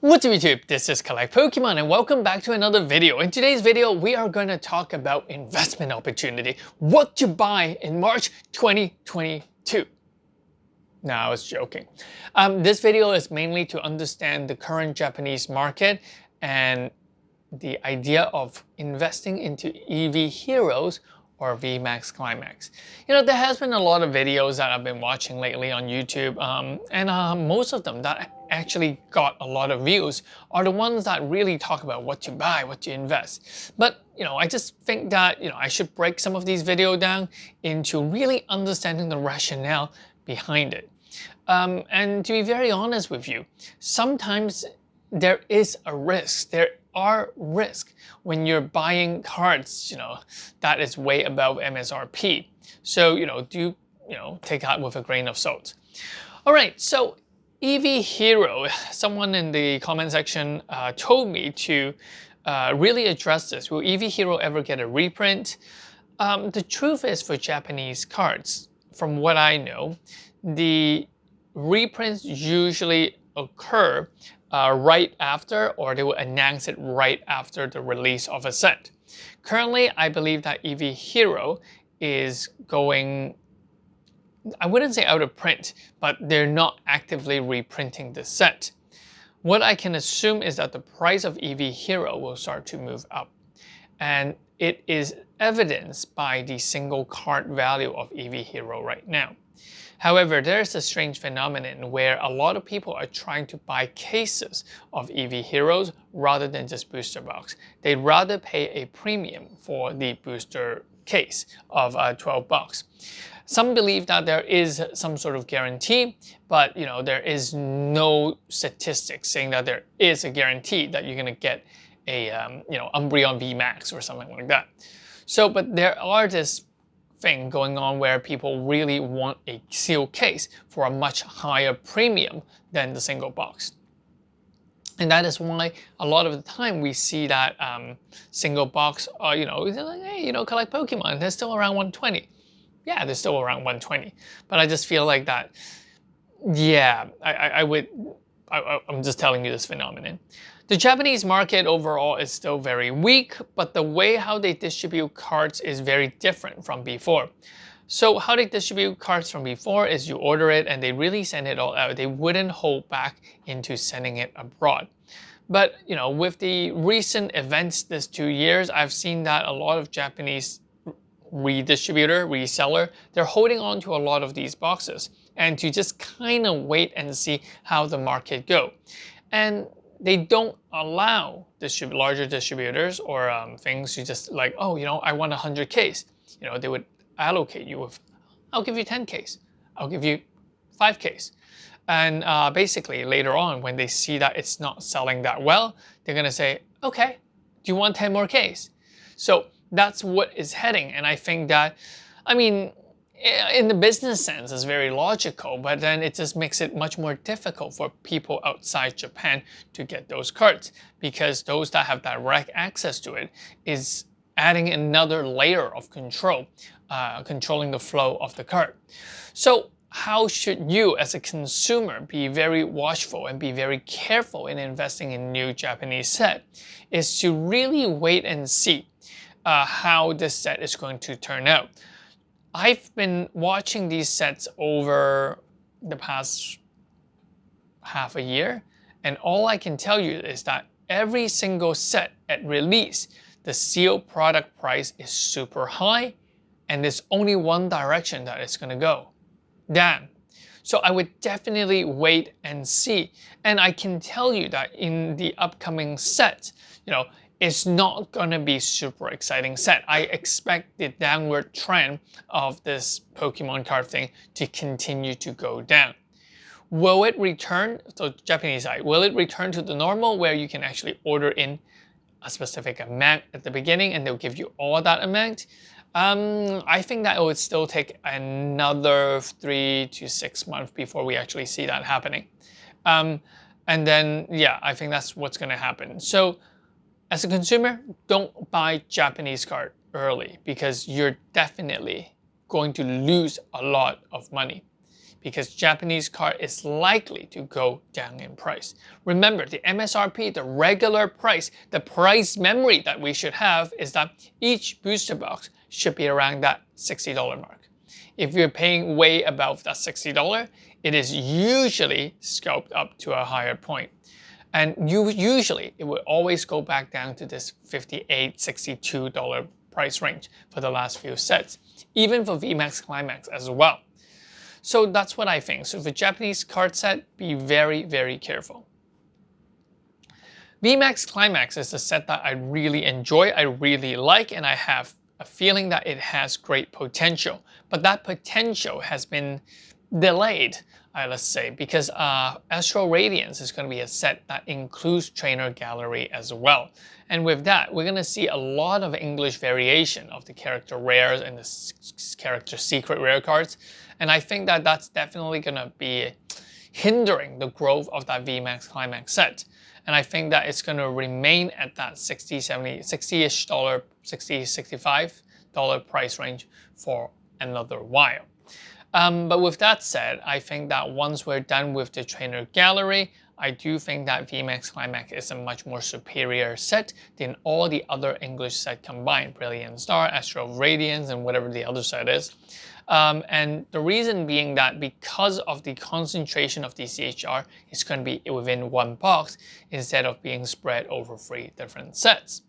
What's up YouTube, this is Collect Pokemon and welcome back to another video. In today's video, we are going to talk about investment opportunity, what to buy in March 2022. No, I was joking. This video is mainly to understand the current Japanese market and the idea of investing into Eevee Heroes or VMAX Climax. You know, there has been a lot of videos that I've been watching lately on YouTube, and most of them that actually got a lot of views are the ones that really talk about what to buy, what to invest. But, you know, I just think that, I should break some of these videos down into really understanding the rationale behind it. And to be very honest with you, sometimes there is a risk. There are risks when you're buying cards, that is way above MSRP. So, do, take that with a grain of salt. All right, so Eevee Hero, someone in the comment section told me to really address this. Will Eevee Hero ever get a reprint? The truth is, for Japanese cards, from what I know, the reprints usually occur right after, or they will announce it right after the release of a set. Currently, I believe that Eevee Hero is going, I wouldn't say out of print, but they're not actively reprinting the set. What I can assume is that the price of Eevee Hero will start to move up. And it is evidenced by the single card value of Eevee Hero right now. However, there's a strange phenomenon where a lot of people are trying to buy cases of Eevee Heroes rather than just booster box. They'd rather pay a premium for the booster case of 12 bucks. Some believe that there is some sort of guarantee, but there is no statistics saying that there is a guarantee that you're gonna get a Umbreon VMAX or something like that. So, but there are this thing going on where people really want a sealed case for a much higher premium than the single box. And that is why a lot of the time we see that single box, they're like, hey, collect Pokemon, they're still around 120. Yeah, they're still around 120. But I just feel like that, yeah, I'm just telling you this phenomenon. The Japanese market overall is still very weak, but the way how they distribute cards is very different from before. So how they distribute cards from before is you order it and they really send it all out. They wouldn't hold back into sending it abroad. But with the recent events this 2 years, I've seen that a lot of Japanese reseller, they're holding on to a lot of these boxes and to just kind of wait and see how the market go. And they don't allow larger distributors or things to just like, oh, I want 100 Ks. They would allocate you with, I'll give you 10 Ks. I'll give you 5 Ks. And basically later on, when they see that it's not selling that well, they're going to say, okay, do you want 10 more Ks? So that's what is heading. And I think that, in the business sense, it's very logical, but then it just makes it much more difficult for people outside Japan to get those cards, because those that have direct access to it is adding another layer of control, controlling the flow of the card. So how should you as a consumer be very watchful and be very careful in investing in new Japanese set is to really wait and see how this set is going to turn out. I've been watching these sets over the past half a year, and all I can tell you is that every single set at release, the sealed product price is super high, and there's only one direction that it's going to go, down. So I would definitely wait and see. And I can tell you that in the upcoming set, it's not going to be super exciting set. I expect the downward trend of this Pokemon card thing to continue to go down. Will it return, so Japanese side, will it return to the normal where you can actually order in a specific amount at the beginning and they'll give you all that amount? I think that it would still take another 3 to 6 months before we actually see that happening. And then, yeah, I think that's what's going to happen. So as a consumer, don't buy Japanese card early because you're definitely going to lose a lot of money. because Japanese card is likely to go down in price. Remember, the MSRP, the regular price, the price memory that we should have is that each booster box should be around that $60 mark. If you're paying way above that $60, it is usually scalped up to a higher point. And usually it will always go back down to this $58, $62 price range for the last few sets, even for VMAX Climax as well. So that's what I think. So for Japanese card set, be very, very careful. VMAX Climax is a set that I really enjoy, I really like, and I have a feeling that it has great potential. But that potential has been delayed, let's say, because Astral Radiance is going to be a set that includes Trainer Gallery as well. And with that, we're going to see a lot of English variation of the character rares and the character secret rare cards. And I think that that's definitely going to be hindering the growth of that VMAX Climax set. And I think that it's going to remain at that $60-ish, $65 price range for another while. But with that said, I think that once we're done with the Trainer Gallery, I do think that VMAX Climax is a much more superior set than all the other English sets combined, Brilliant Star, Astral Radiance, and whatever the other set is. And the reason being that because of the concentration of the CHR, it's going to be within one box instead of being spread over 3 different sets.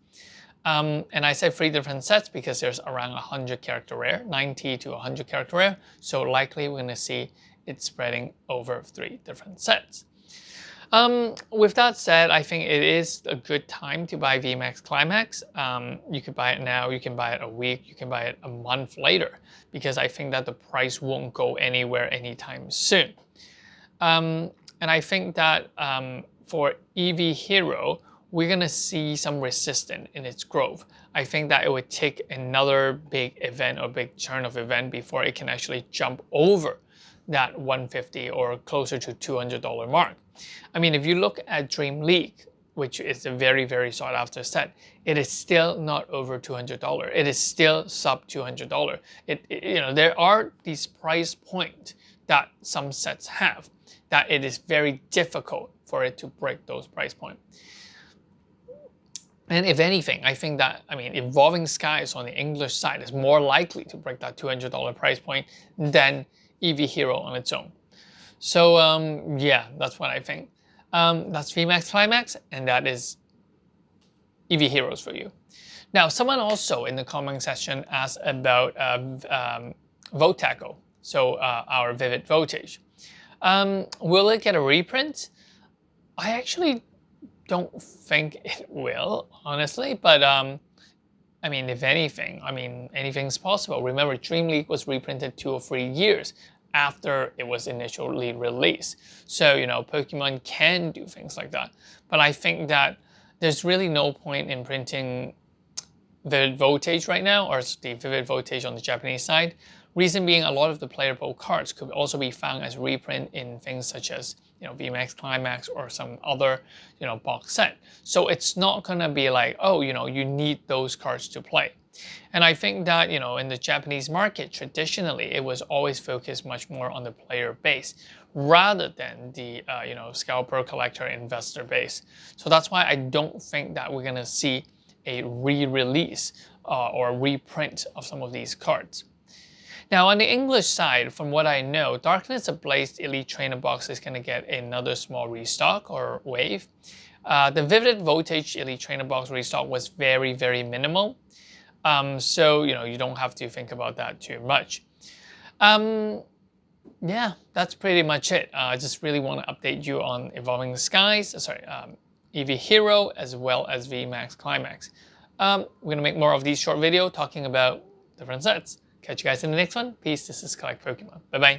And I said 3 different sets because there's around 100 character rare, 90 to 100 character rare. So likely we're going to see it spreading over 3 different sets. With that said, I think it is a good time to buy VMAX Climax. You could buy it now, you can buy it a week, you can buy it a month later, because I think that the price won't go anywhere anytime soon. And I think that for Eevee Hero, we're going to see some resistance in its growth. I think that it would take another big event or big churn of event before it can actually jump over that $150 or closer to $200 mark. I mean, if you look at Dream League, which is a very, very sought after set, it is still not over $200. It is still sub $200. You know, there are these price points that some sets have that it is very difficult for it to break those price points. And if anything, I think that, I mean, Evolving Skies on the English side is more likely to break that $200 price point than Eevee Hero on its own. So yeah, that's what I think. That's VMAX Climax, and that is Eevee Heroes for you. Now, someone also in the comment section asked about Vote Tackle, so our Vivid Voltage. Will it get a reprint? I actually don't think it will, honestly, but I mean, if anything, I mean, anything's possible. Remember, Dream League was reprinted 2 or 3 years after it was initially released. So, you know, Pokemon can do things like that. But I think that there's really no point in printing Vivid Voltage right now, or the Vivid Voltage on the Japanese side. Reason being, a lot of the playable cards could also be found as reprint in things such as, you know, VMAX Climax or some other, you know, box set. So it's not gonna be like, oh, you know, you need those cards to play. And I think that, you know, in the Japanese market, traditionally, it was always focused much more on the player base rather than the, you know, scalper, collector, investor base. So that's why I don't think that we're gonna see a re-release or a reprint of some of these cards. Now, on the English side, from what I know, Darkness Ablaze Elite Trainer Box is going to get another small restock or wave. The Vivid Voltage Elite Trainer Box restock was very, very minimal. So, you know, you don't have to think about that too much. Yeah, that's pretty much it. I just really want to update you on Evolving Skies, Eevee Hero, as well as VMAX Climax. We're going to make more of these short videos talking about different sets. Catch you guys in the next one. Peace. This is Collect Pokemon. Bye-bye.